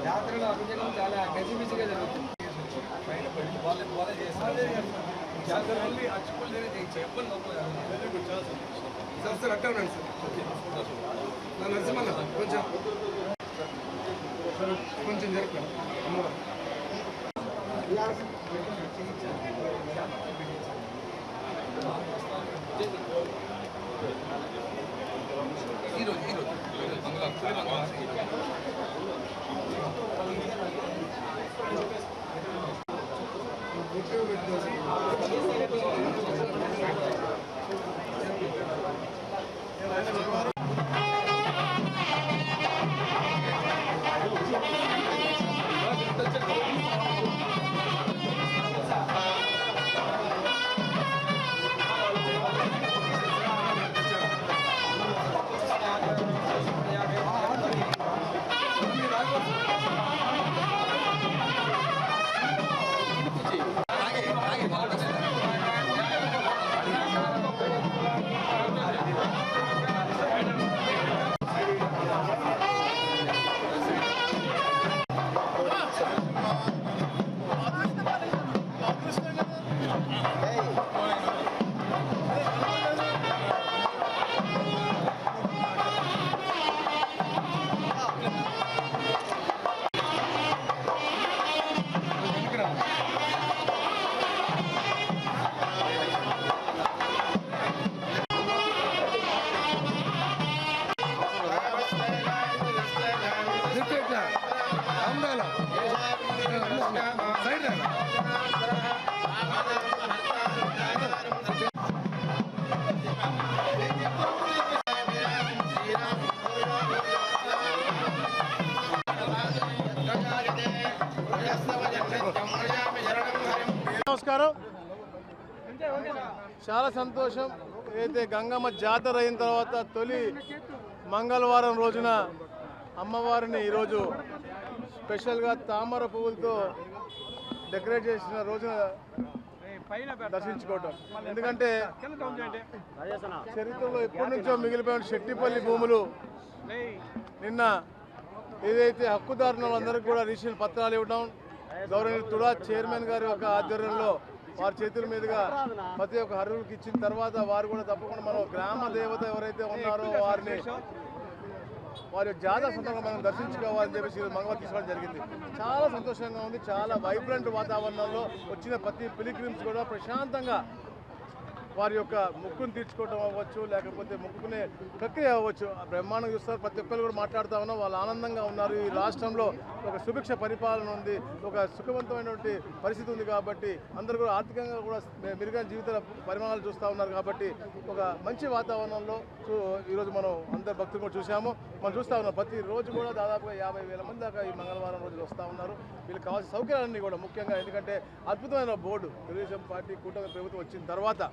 జాతరలో అభిషేకం చాలా గజిబిజిగా జరుగుతుంది. జాతరల్లి అచ్చుకోలు చెప్పలు లోపల సార్ అట్టే ఉన్నాను సార్ నరసింహన్న కొంచెం కొంచెం జరుపు అమ్మవారు నమస్కారం. చాలా సంతోషం. ఏదైతే గంగమ్మ జాతర అయిన తర్వాత తొలి మంగళవారం రోజున అమ్మవారిని ఈరోజు స్పెషల్గా తామర పువ్వులతో డెకరేట్ చేసిన రోజున దర్శించుకోవటం. ఎందుకంటే చరిత్రలో ఎప్పటి నుంచో మిగిలిపోయిన శెట్టిపల్లి భూములు నిన్న ఏదైతే హక్కుదారులు అందరికీ కూడా రిజిస్ట్రేషన్ పత్రాలు ఇవ్వడం, గవర్నర్ తుడా చైర్మన్ గారి యొక్క ఆధ్వర్యంలో వారి చేతుల మీదుగా ప్రతి ఒక్క అర్హులకు ఇచ్చిన తర్వాత వారు కూడా తప్పకుండా మనం గ్రామ దేవత ఎవరైతే ఉన్నారో వారిని వారి జాతర సందర్భంగా మనం దర్శించుకోవాలని చెప్పేసి మంగళవారం తీసుకోవడం జరిగింది. చాలా సంతోషంగా ఉంది. చాలా వైబ్రెంట్ వాతావరణంలో వచ్చిన ప్రతి పిలిగ్రిమ్స్ కూడా ప్రశాంతంగా వారి యొక్క మొక్కును తీర్చుకోవడం అవ్వచ్చు, లేకపోతే మొక్కుకునే ప్రక్రియ అవ్వచ్చు. బ్రహ్మాండంగా చూస్తారు. ప్రతి ఒక్కరు కూడా మాట్లాడుతూ ఉన్నాం, వాళ్ళు ఆనందంగా ఉన్నారు. ఈ రాష్ట్రంలో ఒక సుభిక్ష పరిపాలన ఉంది, ఒక సుఖవంతమైనటువంటి పరిస్థితి ఉంది. కాబట్టి అందరూ కూడా ఆర్థికంగా కూడా మెరుగైన జీవితాల పరిమాణాలు చూస్తూ ఉన్నారు. కాబట్టి ఒక మంచి వాతావరణంలో ఈరోజు మనం అందరు భక్తులు కూడా చూసాము. మనం చూస్తూ ఉన్నాం ప్రతిరోజు కూడా దాదాపుగా 50,000 మంది దాకా ఈ మంగళవారం రోజులు వస్తూ ఉన్నారు. వీళ్ళకి కావాల్సిన సౌకర్యాలన్నీ కూడా ముఖ్యంగా, ఎందుకంటే అద్భుతమైన బోర్డు తెలుగుదేశం పార్టీ కూటమి ప్రభుత్వం వచ్చిన తర్వాత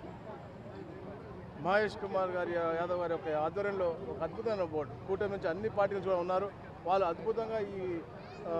మహేష్ కుమార్ గారి యాదవ్ గారి యొక్క ఆధ్వర్యంలో ఒక అద్భుతమైన బోర్డు, కూటమి నుంచి అన్ని పార్టీలు కూడా ఉన్నారు. వాళ్ళు అద్భుతంగా ఈ